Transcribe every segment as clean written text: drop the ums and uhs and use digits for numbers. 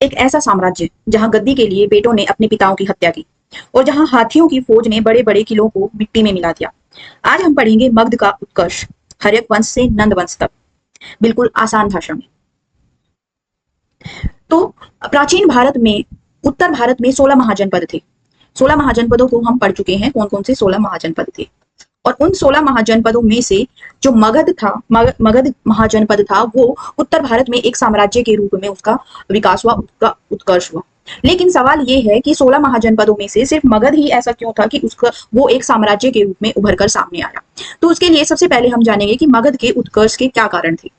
एक ऐसा साम्राज्य जहां गद्दी के लिए बेटों ने अपने पिताओं की हत्या की और जहां हाथियों की फौज ने बड़े बड़े किलों को मिट्टी में मिला दिया। आज हम पढ़ेंगे मगध का उत्कर्ष, हर्यक वंश से नंद वंश तक, बिल्कुल आसान भाषा में। तो प्राचीन भारत में, उत्तर भारत में 16 महाजनपद थे। 16 महाजनपदों को हम पढ़ चुके हैं, कौन कौन से 16 महाजनपद थे। और उन 16 महाजनपदों में से जो मगध था, मगध महाजनपद था, वो उत्तर भारत में एक साम्राज्य के रूप में उसका विकास हुआ, उसका उत्कर्ष हुआ। लेकिन सवाल ये है कि 16 महाजनपदों में से सिर्फ मगध ही ऐसा क्यों था कि उसका वो एक साम्राज्य के रूप में उभर कर सामने आया। तो उसके लिए सबसे पहले हम जानेंगे कि मगध के उत्कर्ष के क्या कारण थे।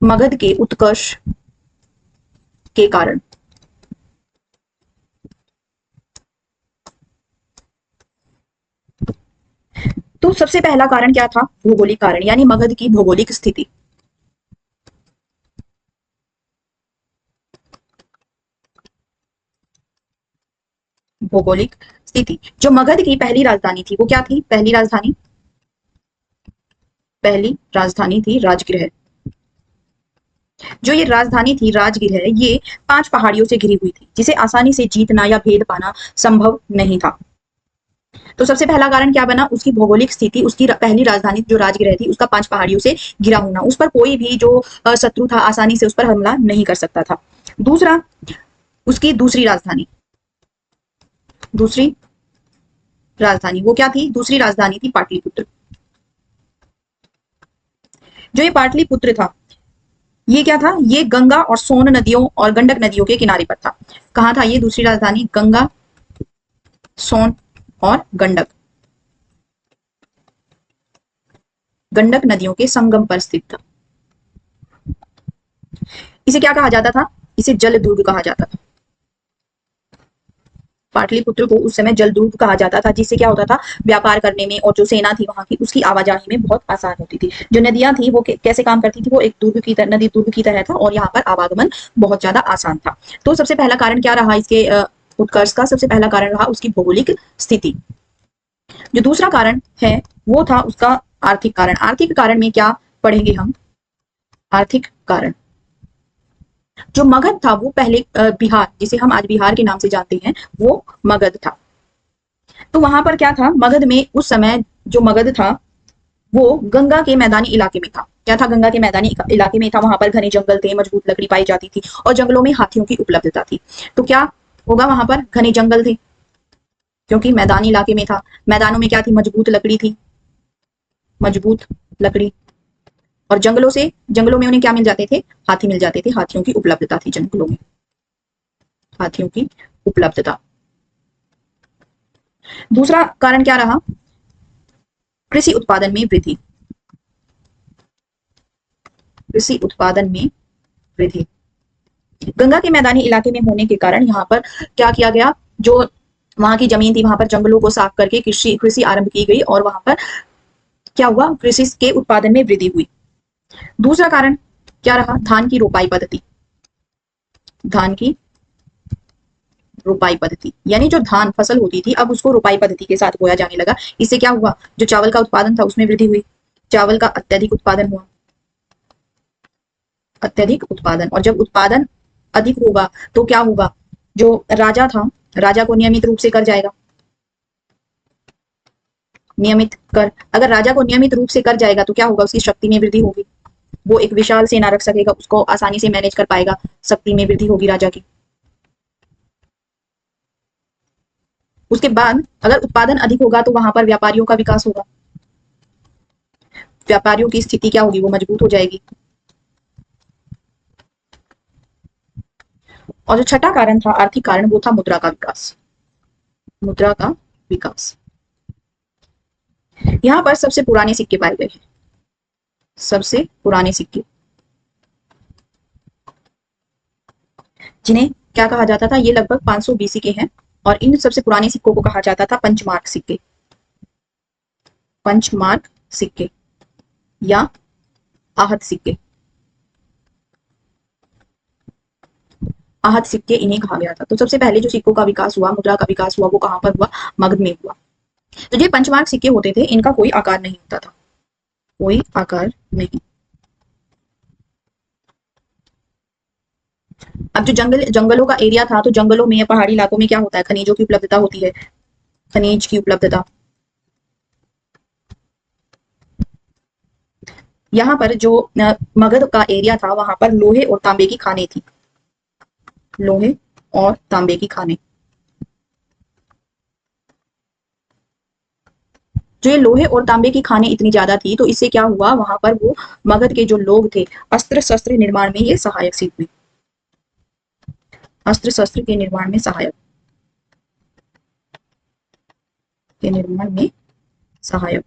मगध के उत्कर्ष के कारण। तो सबसे पहला कारण क्या था? भौगोलिक कारण, यानी मगध की भौगोलिक स्थिति। भौगोलिक स्थिति। जो मगध की पहली राजधानी थी वो क्या थी? पहली राजधानी थी राजगृह। जो ये राजधानी थी राजगृह, ये 5 पहाड़ियों से घिरी हुई थी, जिसे आसानी से जीतना या भेद पाना संभव नहीं था। तो सबसे पहला कारण क्या बना? उसकी भौगोलिक स्थिति, उसकी पहली राजधानी जो राजगृह थी उसका 5 पहाड़ियों से घिरा होना। उस पर कोई भी जो शत्रु था आसानी से उस पर हमला नहीं कर सकता था। दूसरा, उसकी दूसरी राजधानी वो क्या थी? दूसरी राजधानी थी पाटलिपुत्र। जो ये पाटलिपुत्र था, ये क्या था? ये गंगा और सोन नदियों और गंडक नदियों के किनारे पर था। कहाँ था ये दूसरी राजधानी? गंगा, सोन और गंडक नदियों के संगम पर स्थित था। इसे क्या कहा जाता था? इसे जल दुर्ग कहा जाता था। पाटलिपुत्र को उस समय जल दुर्ग कहा जाता था, जिससे क्या होता था? व्यापार करने में और जो सेना थी वहां की, उसकी आवाजाही में बहुत आसान होती थी। जो नदियां थी वो कैसे काम करती थी? वो एक दुर्ग की तरह, नदी दुर्ग की तरह था और यहाँ पर आवागमन बहुत ज्यादा आसान था। तो सबसे पहला कारण क्या रहा इसके उत्कर्ष का? सबसे पहला कारण रहा उसकी भौगोलिक स्थिति। जो दूसरा कारण है वो था उसका आर्थिक कारण। आर्थिक कारण में क्या पढ़ेंगे हम? आर्थिक कारण। जो मगध था वो पहले बिहार, जिसे हम आज बिहार के नाम से जानते हैं, वो मगध था। तो वहां पर क्या था? मगध में उस समय जो मगध था वो गंगा के मैदानी इलाके में था। क्या था? गंगा के मैदानी इलाके में था। वहां पर घने जंगल थे, मजबूत लकड़ी पाई जाती थी और जंगलों में हाथियों की उपलब्धता थी। तो क्या होगा? वहां पर घने जंगल थे क्योंकि मैदानी इलाके में था। मैदानों में क्या थी? मजबूत लकड़ी थी, मजबूत लकड़ी। और जंगलों में उन्हें क्या मिल जाते थे? हाथी मिल जाते थे। हाथियों की उपलब्धता थी जंगलों में, हाथियों की उपलब्धता। दूसरा कारण क्या रहा? कृषि उत्पादन में वृद्धि। कृषि उत्पादन में वृद्धि। गंगा के मैदानी इलाके में होने के कारण यहाँ पर क्या किया गया? जो वहां की जमीन थी वहां पर जंगलों को साफ करके कृषि आरंभ की गई और वहां पर क्या हुआ? कृषि के उत्पादन में वृद्धि हुई। दूसरा कारण क्या रहा? धान की रोपाई पद्धति। धान की रोपाई पद्धति, यानी जो धान फसल होती थी अब उसको रोपाई पद्धति के साथ बोया जाने लगा। इससे क्या हुआ? जो चावल का उत्पादन था उसमें वृद्धि हुई। चावल का अत्यधिक उत्पादन हुआ, अत्यधिक उत्पादन। और जब उत्पादन अधिक होगा तो क्या होगा? जो राजा था, राजा को नियमित रूप से कर जाएगा। नियमित कर, अगर राजा को नियमित रूप से कर जाएगा तो क्या होगा? उसकी शक्ति में वृद्धि होगी। वो एक विशाल सेना रख सकेगा, उसको आसानी से मैनेज कर पाएगा। शक्ति में वृद्धि होगी राजा की। उसके बाद अगर उत्पादन अधिक होगा तो वहां पर व्यापारियों का विकास होगा। व्यापारियों की स्थिति क्या होगी? वो मजबूत हो जाएगी। और जो छठा कारण था, आर्थिक कारण, वो था मुद्रा का विकास। मुद्रा का विकास। यहाँ पर सबसे पुराने सिक्के पाए गए हैं। सबसे पुराने सिक्के, जिन्हें क्या कहा जाता था? ये लगभग 500 बीसी के हैं और इन सबसे पुराने सिक्कों को कहा जाता था पंचमार्क सिक्के। पंचमार्क सिक्के या आहत सिक्के। आहत सिक्के इन्हें कहा गया था। तो सबसे पहले जो सिक्कों का विकास हुआ, मुद्रा का विकास हुआ, वो कहां पर हुआ? मगध में हुआ। तो ये पंचमार्क सिक्के होते थे, इनका कोई आकार नहीं होता था, कोई आकार नहीं। अब जो जंगलों का एरिया था, तो जंगलों में या पहाड़ी इलाकों में क्या होता है, खनिजों की उपलब्धता होती है, खनिज की उपलब्धता। यहाँ पर जो मगध का एरिया था, वहां पर लोहे और तांबे की खानें थी, लोहे और तांबे की खानें। जो ये लोहे और तांबे की खानें इतनी ज्यादा थी, तो इससे क्या हुआ, वहां पर वो मगध के जो लोग थे, अस्त्र शस्त्र निर्माण में ये सहायक सिद्ध हुई, अस्त्र शस्त्र के निर्माण में सहायक, के निर्माण में सहायक।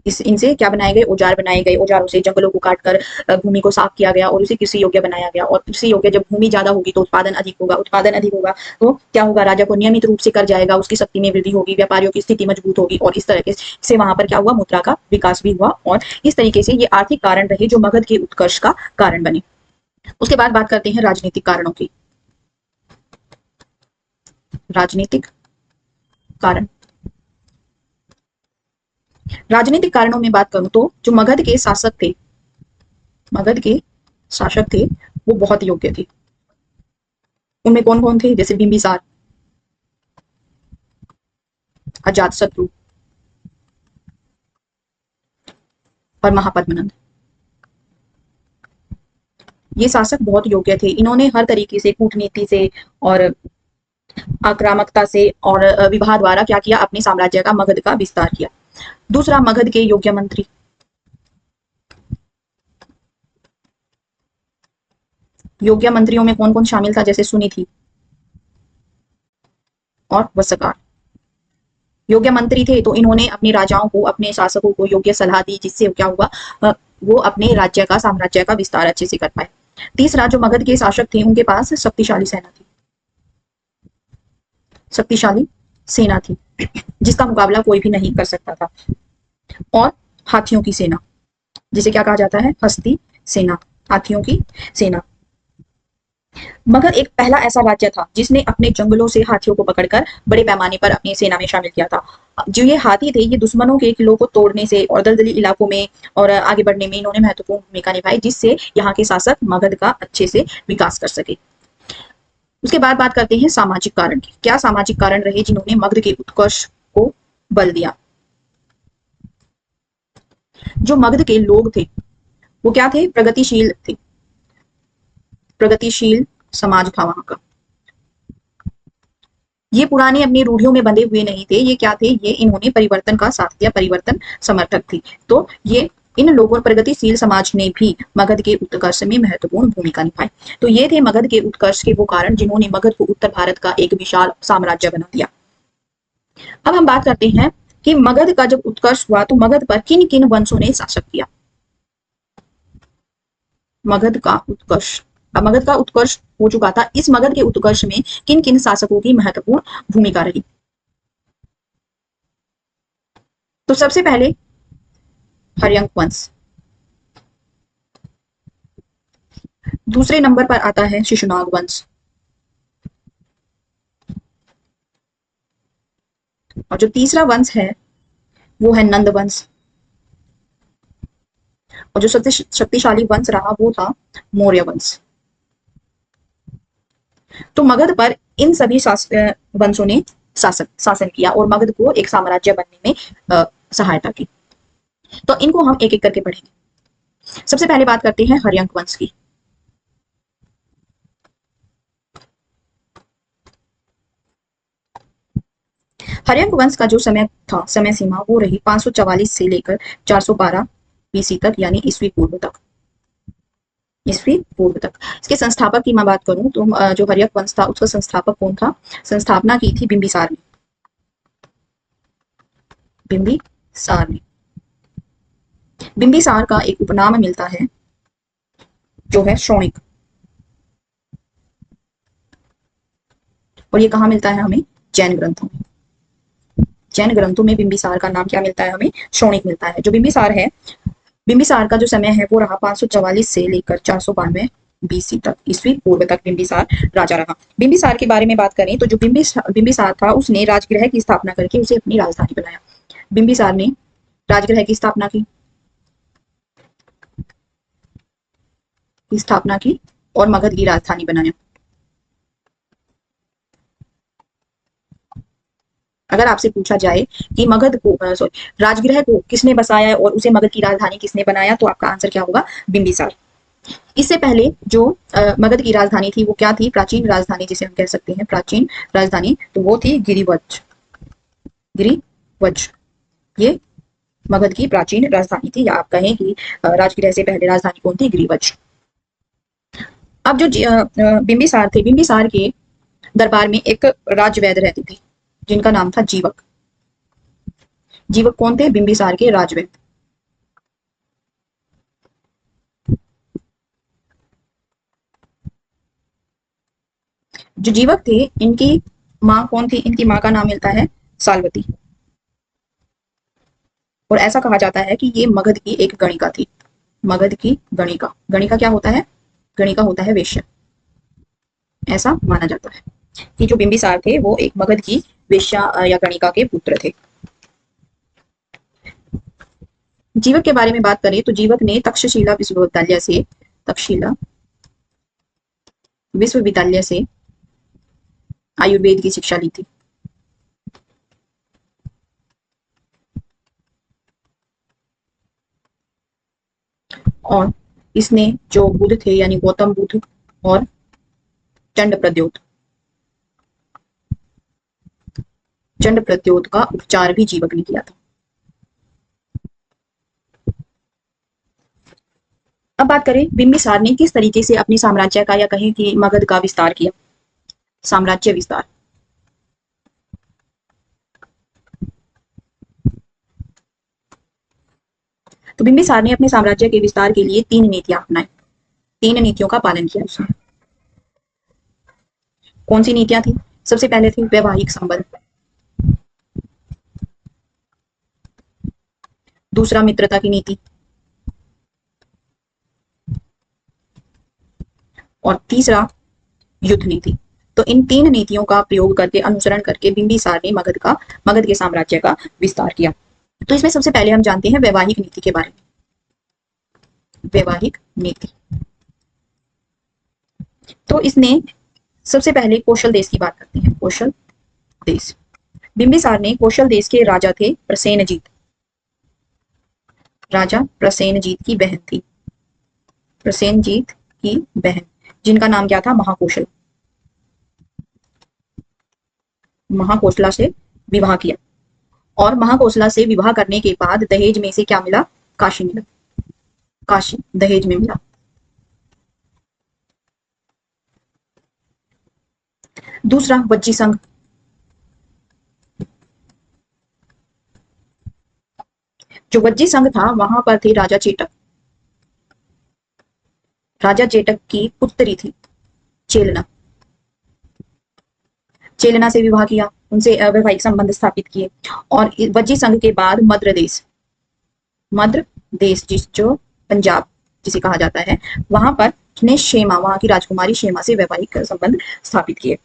इस इनसे क्या बनाए गए, औजार बनाए गए, औजारों से जंगलों को काटकर भूमि को साफ किया गया और उसे कृषि योग्य बनाया गया। और कृषि योग्य जब भूमि ज्यादा होगी तो उत्पादन अधिक होगा, उत्पादन अधिक होगा तो क्या होगा, राजा को नियमित रूप से कर जाएगा, उसकी शक्ति में वृद्धि होगी, व्यापारियों की स्थिति मजबूत होगी, और इस तरह से वहां पर क्या हुआ, मुद्रा का विकास भी हुआ। और इस तरीके से ये आर्थिक कारण रहे जो मगध के उत्कर्ष का कारण बने। उसके बाद बात करते हैं राजनीतिक कारणों की। राजनीतिक कारण, राजनीतिक कारणों में बात करूं तो जो मगध के शासक थे, मगध के शासक थे, वो बहुत योग्य थे। उनमें कौन कौन थे, जैसे बिंबिसार, अजातशत्रु और महापद्मनंद। ये शासक बहुत योग्य थे, इन्होंने हर तरीके से कूटनीति से और आक्रामकता से और विवाह द्वारा क्या किया, अपने साम्राज्य का, मगध का विस्तार किया। दूसरा, मगध के योग्य मंत्री, योग्य मंत्रियों में कौन कौन शामिल था, जैसे सुनीति और वसकार। योग्य मंत्री थे तो इन्होंने अपने राजाओं को, अपने शासकों को योग्य सलाह दी, जिससे क्या हुआ, वो अपने राज्य का, साम्राज्य का विस्तार अच्छे से कर पाए। तीसरा, जो मगध के शासक थे उनके पास शक्तिशाली सेना थी, शक्तिशाली सेना थी जिसका मुकाबला कोई भी नहीं कर सकता था। और हाथियों की सेना, जिसे क्या कहा जाता है, हस्ती सेना, हाथियों की सेना। मगध एक पहला ऐसा राज्य था जिसने अपने जंगलों से हाथियों को पकड़कर बड़े पैमाने पर अपनी सेना में शामिल किया था। जो ये हाथी थे, ये दुश्मनों के किलों को तोड़ने से और दलदली इलाकों में और आगे बढ़ने में इन्होंने महत्वपूर्ण भूमिका निभाई, जिससे यहाँ के शासक मगध का अच्छे से विकास कर सके। उसके बाद बात करते हैं सामाजिक कारण की। क्या सामाजिक कारण रहे जिन्होंने मगध के उत्कर्ष को बल दिया। जो मगध के लोग थे वो क्या थे, प्रगतिशील थे, प्रगतिशील समाज था वहां का। ये पुराने अपनी रूढ़ियों में बंधे हुए नहीं थे, ये क्या थे, ये इन्होंने परिवर्तन का साथ दिया, परिवर्तन समर्थक थी। तो ये इन लोगों, प्रगतिशील समाज ने भी मगध के उत्कर्ष में महत्वपूर्ण भूमिका निभाई। तो ये थे मगध के उत्कर्ष के वो कारण जिन्होंने मगध को उत्तर भारत का एक विशाल साम्राज्य बना दिया। अब हम बात करते हैं कि मगध का जब उत्कर्ष हुआ तो मगध पर किन किन वंशों ने शासन किया। मगध का उत्कर्ष, अब मगध का उत्कर्ष हो चुका था, इस मगध के उत्कर्ष में किन किन शासकों की महत्वपूर्ण भूमिका रही। तो सबसे पहले हर्यंक वंश, दूसरे नंबर पर आता है शिशुनाग वंश, और जो तीसरा वंश है वो है नंद वंश, और जो सबसे शक्तिशाली वंश रहा वो था मौर्य वंश। तो मगध पर इन सभी वंशों ने शासन किया और मगध को एक साम्राज्य बनने में सहायता की। तो इनको हम एक एक करके पढ़ेंगे। सबसे पहले बात करते हैं हर्यंक वंश की। हर्यंक वंश का जो समय था, समय सीमा वो रही 544 से लेकर 412 बीसी तक, यानी ईस्वी पूर्व तक, ईस्वी पूर्व तक। इसके संस्थापक की मैं बात करूं तो जो हर्यक वंश था उसका संस्थापक कौन था, संस्थापना की थी बिंबिसार ने, बिंबिसार ने। बिंबिसार का एक उपनाम मिलता है जो है शौणिक, और ये कहाँ मिलता है हमें, जैन ग्रंथों में। जैन ग्रंथों में बिंबिसार का नाम क्या मिलता है हमें, शौणिक मिलता है। जो बिंबिसार है, बिंबिसार का जो समय है वो रहा 544 से लेकर 492 बीसी तक, ईस्वी पूर्व तक बिंबिसार राजा रहा। बिंबिसार के बारे में बात करें तो जो बिंबिसार था उसने राजगृह की स्थापना करके उसे अपनी राजधानी बनाया। बिंबिसार ने राजगृह की स्थापना की, और मगध की राजधानी बनाया। अगर आपसे पूछा जाए कि मगध को सॉरी राजगृह को किसने बसाया और उसे मगध की राजधानी किसने बनाया, तो आपका आंसर क्या होगा? बिंबिसार। इससे पहले जो मगध की राजधानी थी वो क्या थी? प्राचीन राजधानी जिसे हम कह सकते हैं प्राचीन राजधानी, तो वो थी गिरिवज्र। गिरिवज्र ये मगध की प्राचीन राजधानी थी, या आप कहें कि राजगृह से पहले राजधानी कौन थी? गिरिवज्र। अब जो बिंबिसार थे, बिंबिसार के दरबार में एक राजवैद्य रहते थे जिनका नाम था जीवक। जीवक कौन थे? बिंबिसार के राजवैद्य। जो जीवक थे इनकी माँ कौन थी? इनकी माँ का नाम मिलता है सालवती, और ऐसा कहा जाता है कि ये मगध की एक गणिका थी। मगध की गणिका। गणिका क्या होता है? गणिका होता है वेश्या। ऐसा माना जाता है कि जो बिंबिसार थे वो एक मगध की वेश्या या गणिका के पुत्र थे। जीवक के बारे में बात करें तो जीवक ने तक्षशिला विश्वविद्यालय से तक्षशिला विश्वविद्यालय से आयुर्वेद की शिक्षा ली थी। और इसने जो बुद्ध थे यानी गौतम बुद्ध और चंड प्रद्योत चंड प्रद्योत का उपचार भी जीवक ने किया था। अब बात करें बिंबिसार ने किस तरीके से अपने साम्राज्य का या कहें कि मगध का विस्तार किया। साम्राज्य विस्तार। तो बिंबिसार ने अपने साम्राज्य के विस्तार के लिए 3 नीतियां अपनाई। 3 नीतियों का पालन किया उसने। कौन सी नीतियां थी? सबसे पहले थी वैवाहिक संबंध, दूसरा मित्रता की नीति, और तीसरा युद्ध नीति। तो इन 3 नीतियों का प्रयोग करके, अनुसरण करके बिंबिसार ने मगध के साम्राज्य का विस्तार किया। तो इसमें सबसे पहले हम जानते हैं वैवाहिक नीति के बारे में। वैवाहिक नीति। तो इसने सबसे पहले कौशल देश की बात करते हैं। कौशल देश। बिंबिसार ने कौशल देश के राजा थे प्रसेनजीत। राजा प्रसेनजीत की बहन थी। प्रसेनजीत की बहन, जिनका नाम क्या था? महाकौशल। महाकौशला से विवाह किया, और महाकौशला से विवाह करने के बाद दहेज में से क्या मिला? काशी मिला। काशी दहेज में मिला। दूसरा वज्जी संघ। जो वज्जी संघ था वहां पर थे राजा चेटक। राजा चेटक की पुत्री थी चेलना। चेलना से विवाह किया, उनसे वैवाहिक संबंध स्थापित किए। और वज्जी संघ के बाद मद्र देश, मद्र देश जो पंजाब जिसे कहा जाता है, वहां पर ने शेमा, वहां की राजकुमारी शेमा से वैवाहिक संबंध स्थापित किए।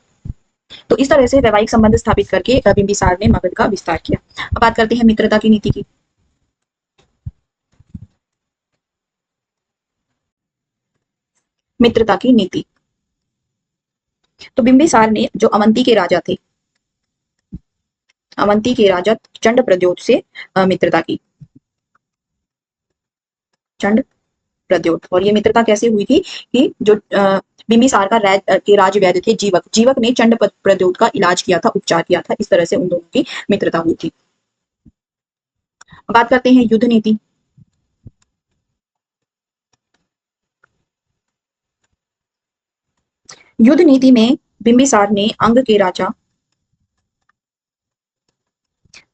तो इस तरह से वैवाहिक संबंध स्थापित करके बिंबिसार ने मगध का विस्तार किया। अब बात करते हैं मित्रता की नीति की। मित्रता की नीति। तो बिंबिसार ने जो अवंती के राजा थे, अवंती के राजा चंड प्रद्योत से मित्रता की। चंड प्रद्योत। और ये मित्रता कैसे हुई थी कि जो बिंबिसार का के राजवैद्य थे जीवक, जीवक ने चंड प्रद्योत का इलाज किया था, उपचार किया था। इस तरह से उन दोनों की मित्रता हुई थी। बात करते हैं युद्ध नीति। युद्ध नीति में बिंबिसार ने अंग के राजा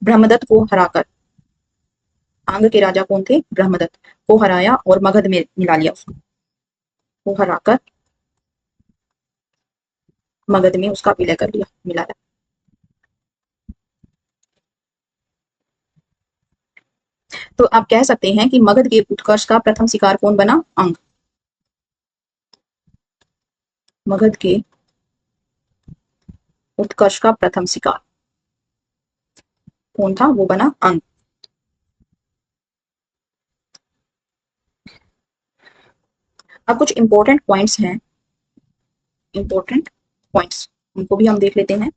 ब्रह्मदत्त को हराकर, अंग के राजा कौन थे? ब्रह्मदत्त को हराया और मगध में मिला लिया उसको। वो हराकर मगध में उसका विलय कर लिया, मिलाया। तो आप कह सकते हैं कि मगध के उत्कर्ष का प्रथम शिकार कौन बना? अंग। मगध के उत्कर्ष का प्रथम शिकार कौन था? वो बना अंग। अब कुछ इंपॉर्टेंट पॉइंट्स हैं इंपॉर्टेंट पॉइंट्स, उनको भी हम देख लेते हैं।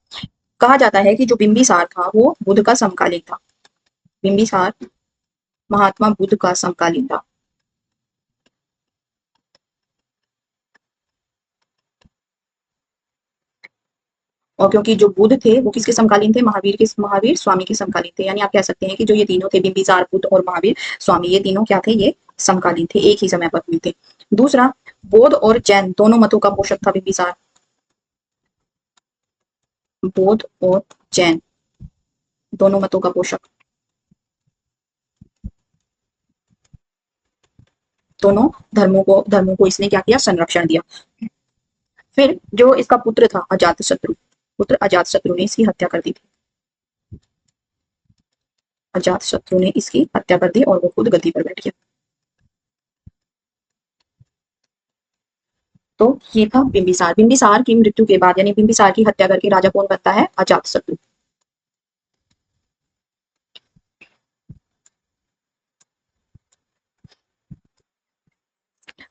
कहा जाता है कि जो बिंबिसार था वो बुद्ध का समकालीन था। बिंबिसार महात्मा बुद्ध का समकालीन था। और क्योंकि जो बुद्ध थे वो किसके समकालीन थे, महावीर स्वामी के समकालीन थे। यानी आप कह सकते हैं कि जो ये तीनों थे, बिंबिसार, बुद्ध और महावीर स्वामी, ये तीनों क्या थे, ये समकालीन थे, एक ही समय पर हुए थे। दूसरा, बौद्ध और जैन दोनों मतों का पोषक था बिंबिसार। बौद्ध और जैन दोनों मतों का पोषक, दोनों धर्मों को इसने क्या किया, संरक्षण दिया। फिर जो इसका पुत्र था अजातशत्रु ने इसकी हत्या कर दी थी। अजातशत्रु ने इसकी हत्या कर दी और वो खुद गद्दी पर बैठ गया। तो ये था बिंबिसार। बिंबिसार की मृत्यु के बाद, यानी बिंबिसार की हत्या करके राजा कौन बनता है, अजातशत्रु।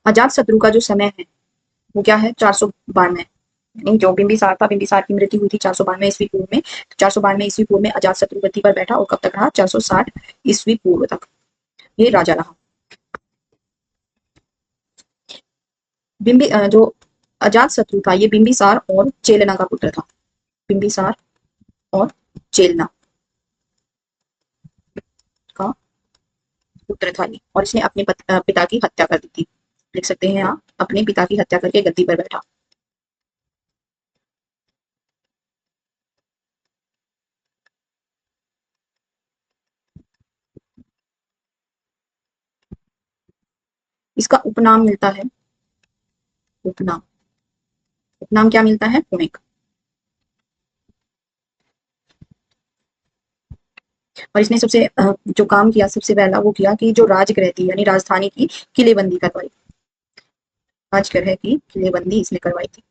अजातशत्रु का जो समय है वो क्या है, 492। यानी जो बिंबिसार था, बिंबिसार की मृत्यु हुई थी 492 ईस्वी पूर्व में। 492 ईस्वी पूर्व में अजातशत्रु गद्दी पर बैठा और कब तक रहा, 460 ईस्वी पूर्व तक ये राजा रहा। जो अजातशत्रु था ये बिंबिसार और चेलना का पुत्र था। बिंबिसार और चेलना का पुत्र था ये, और इसने अपने पिता की हत्या कर दी थी। लिख सकते हैं आप, अपने पिता की हत्या करके गद्दी पर बैठा। इसका उपनाम मिलता है, उपनाम, उपनाम क्या मिलता है, पुणेक। और इसने सबसे जो काम किया सबसे पहला वो किया कि जो राजगृह थी यानी राजधानी की किलेबंदी करवाई। राजगृह की किलेबंदी इसने करवाई थी।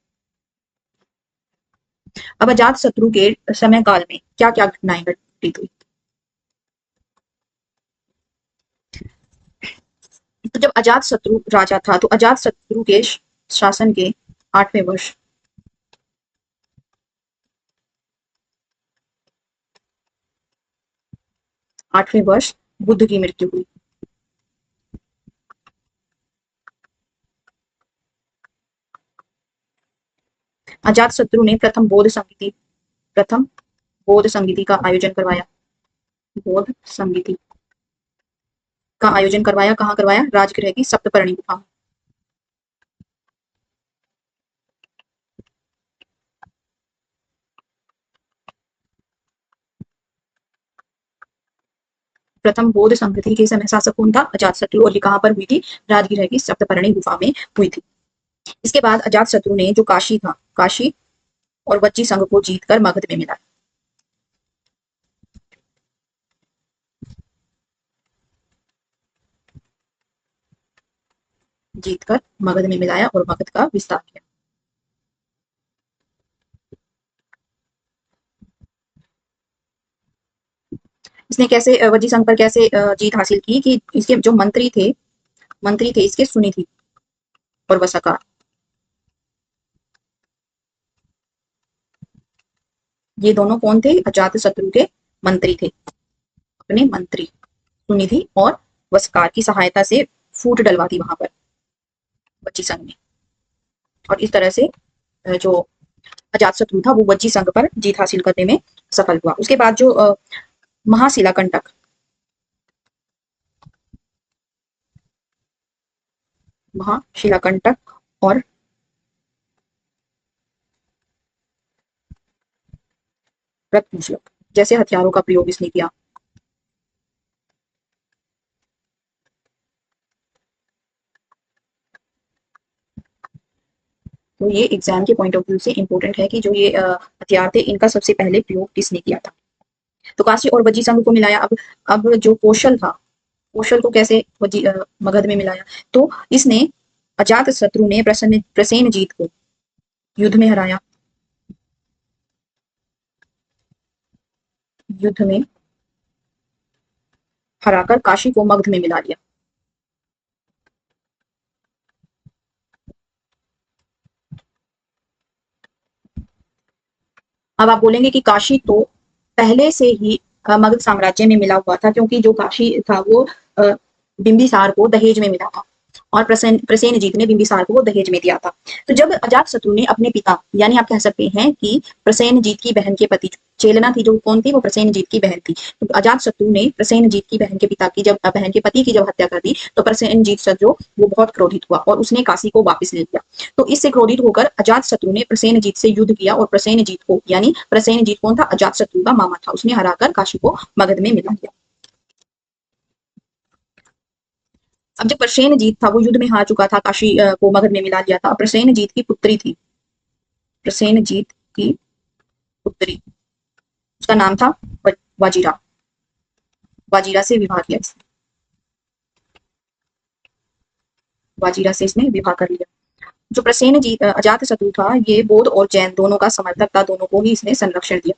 अब अजात शत्रु के समय काल में क्या क्या घटनाएं घटित हुई। तो जब अजात शत्रु राजा था तो अजात शत्रु के शासन के 8वें वर्ष, 8वें वर्ष बुद्ध की मृत्यु हुई। अजात शत्रु ने प्रथम बौद्ध संगीति का आयोजन करवाया। बौद्ध संगीति का आयोजन करवाया, कहाँ करवाया, राजगृह की सप्तपर्णी गुफा में। प्रथम बौद्ध संगीति के समय शासक कौन था, अजात शत्रु, और ये कहाँ पर हुई थी, राजगृह की सप्तपर्णी गुफा में हुई थी। इसके बाद अजात शत्रु ने जो काशी था, काशी और वज्जी संघ को जीतकर मगध में मिला। जीतकर मगध में मिलाया और मगध का विस्तार किया। इसने कैसे वज्जी संघ पर कैसे जीत हासिल की कि इसके जो मंत्री थे इसके सुनी थी और वसका, ये दोनों कौन थे, अजात शत्रु के मंत्री थे। अपने मंत्री सुनिधि और वस्कार की सहायता से फूट डलवा दी वहां पर वज्जी संघ में, और इस तरह से जो अजात शत्रु था वो वज्जी संघ पर जीत हासिल करने में सफल हुआ। उसके बाद जो महाशिलाकंटक, महाशिलाकंटक और रत्नशलक जैसे हथियारों का प्रयोग इसने किया। तो ये एग्जाम के पॉइंट ऑफ व्यू से इंपॉर्टेंट है कि जो ये हथियार थे इनका सबसे पहले प्रयोग किसने किया था। तो काशी और वज्जी संघ को मिलाया। अब जो कौशल था, कौशल को कैसे मगध में मिलाया, तो इसने अजात शत्रु ने प्रसेनजीत को युद्ध में हराया, युद्ध में हराकर काशी को मगध में मिला लिया। अब आप बोलेंगे कि काशी तो पहले से ही मगध साम्राज्य में मिला हुआ था, क्योंकि जो काशी था वो बिंबिसार को दहेज में मिला था और प्रसेनजीत ने बिंबिसार को वो दहेज में दिया था। तो जब अजातशत्रु ने अपने पिता, यानी आप कह सकते हैं कि प्रसेनजीत की बहन के पति, चेलना थी जो कौन थी, वो प्रसेनजीत की बहन थी। तो अजातशत्रु ने प्रसेनजीत की बहन के पिता की जब बहन के पति की जब हत्या कर दी, तो प्रसेनजीत जो वो बहुत क्रोधित हुआ और उसने काशी को वापस ले लिया। तो इससे क्रोधित होकर अजातशत्रु ने प्रसेनजीत से युद्ध किया और प्रसेनजीत को, यानी प्रसेनजीत कौन था, अजातशत्रु का मामा था, उसने हराकर काशी को मगध में मिला लिया। अब जब प्रसेनजीत था वो युद्ध में हार चुका था, काशी को मगध में मिला लिया था। प्रसेनजीत की पुत्री थी, प्रसेनजीत की पुत्री, उसका नाम था वाजिरा। वाजिरा से विवाह किया इसने, वाजिरा से इसने विवाह कर लिया। जो प्रसेनजीत अजातशत्रु था ये बौद्ध और जैन दोनों का समर्थक था, दोनों को ही इसने संरक्षण दिया,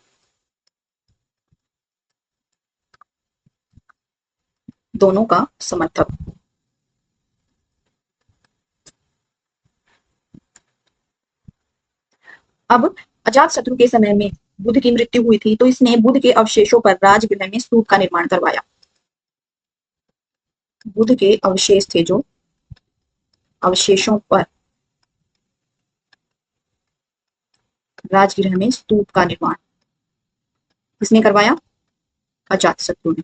दोनों का समर्थक। अब अजातशत्रु के समय में बुद्ध की मृत्यु हुई थी, तो इसने बुद्ध के अवशेषों पर राजगृह में स्तूप का निर्माण करवाया। बुद्ध के अवशेष थे जो अवशेषों पर राजगृह में स्तूप का निर्माण किसने करवाया, अजातशत्रु ने।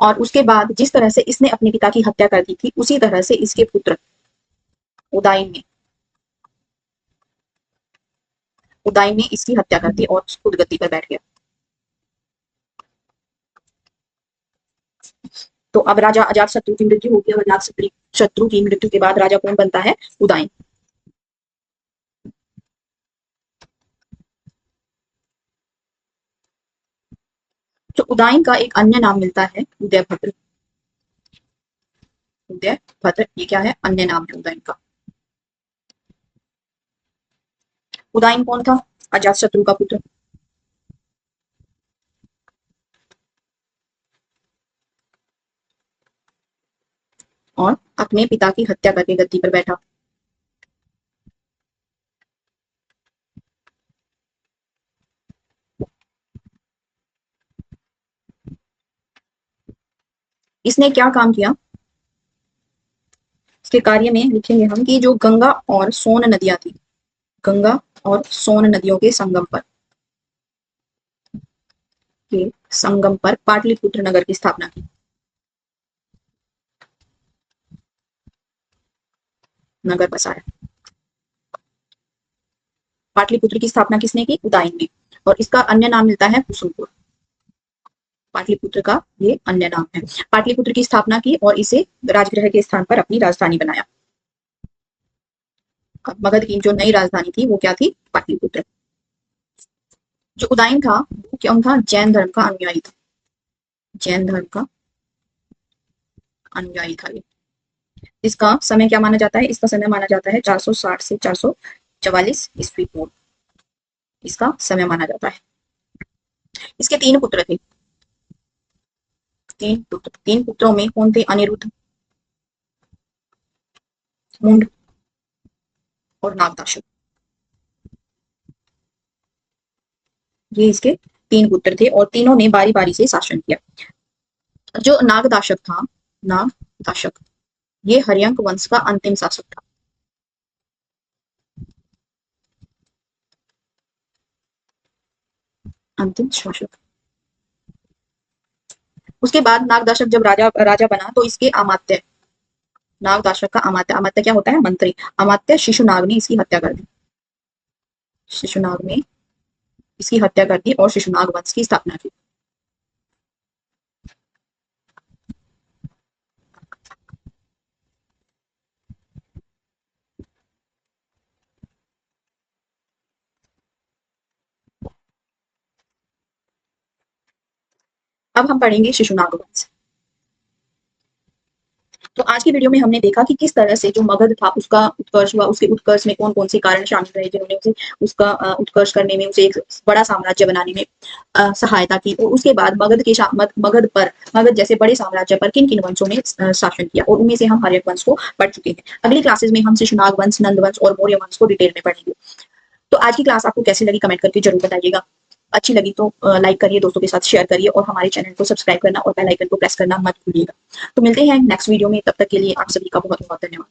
और उसके बाद जिस तरह से इसने अपने पिता की हत्या कर दी थी, उसी तरह से इसके पुत्र उदाइन ने इसकी हत्या कर दी और खुद गद्दी पर बैठ गया। तो अब राजा अजातशत्रु की मृत्यु होती है, अजातशत्रु की मृत्यु के बाद राजा कौन बनता है, उदाइन। तो उदाइन का एक अन्य नाम मिलता है उदयभद्र। उदयभद्र ये क्या है, अन्य नाम है उदाइन का। उदाइन कौन था, अजातशत्रु का पुत्र। और अपने पिता की हत्या करके गद्दी पर बैठा। इसने क्या काम किया, इसके कार्य में लिखेंगे हम कि जो गंगा और सोन नदियां थी, गंगा और सोन नदियों के संगम पर पाटलिपुत्र नगर की स्थापना की। नगर बसाया। पाटलिपुत्र की स्थापना किसने की, उदाइन ने। और इसका अन्य नाम मिलता है कुसुमपुर। पाटलिपुत्र का ये अन्य नाम है। पाटलिपुत्र की स्थापना की और इसे राजगृह के स्थान पर अपनी राजधानी बनाया। मगध की जो नई राजधानी थी वो क्या थी, पाटलिपुत्र। जो उदाइन था वो क्या था, जैन धर्म का अनुयायी था, जैन धर्म का अनुयायी था ये। इसका समय क्या माना जाता है, इसका समय माना जाता है 460 से 444 ईस्वी पूर्व, इसका समय माना जाता है। इसके 3 पुत्र थे, 3 पुत्रों में कौन थे, अनिरुद्ध, मुंड और नागदाशक। ये इसके 3 पुत्र थे और तीनों ने बारी बारी से शासन किया। जो नागदाशक था, नागदाशक ये हर्यंक वंश का अंतिम शासक था। अंतिम शासक। उसके बाद नागदाशक जब राजा बना तो इसके अमात्य, नागदाशक का अमात्य, अमात्य क्या होता है, मंत्री, अमात्य शिशुनाग ने इसकी हत्या कर दी। शिशुनाग ने इसकी हत्या कर दी और शिशुनाग वंश की स्थापना की। अब हम पढ़ेंगे शिशुनाग वंश। तो आज की वीडियो में हमने देखा कि किस तरह से जो मगध था उसका उत्कर्ष हुआ, उसके उत्कर्ष में कौन कौन से कारण शामिल रहे जिन्होंने उसे उसका उत्कर्ष करने में, उसे एक बड़ा साम्राज्य बनाने में सहायता की। और उसके बाद मगध जैसे बड़े साम्राज्य पर किन किन वंशों ने शासन किया, और उनमें से हम हर एक वंश को पढ़ चुके हैं। अगली क्लासेस में हम शिशुनाग वंश, नंद वंश और मौर्य वंश को डिटेल में पढ़ेंगे। तो आज की क्लास आपको कैसी लगी कमेंट करके जरूर बताइएगा। अच्छी लगी तो लाइक करिए, दोस्तों के साथ शेयर करिए और हमारे चैनल को सब्सक्राइब करना और बेल आइकन को प्रेस करना मत भूलिएगा। तो मिलते हैं नेक्स्ट वीडियो में, तब तक के लिए आप सभी का बहुत बहुत धन्यवाद।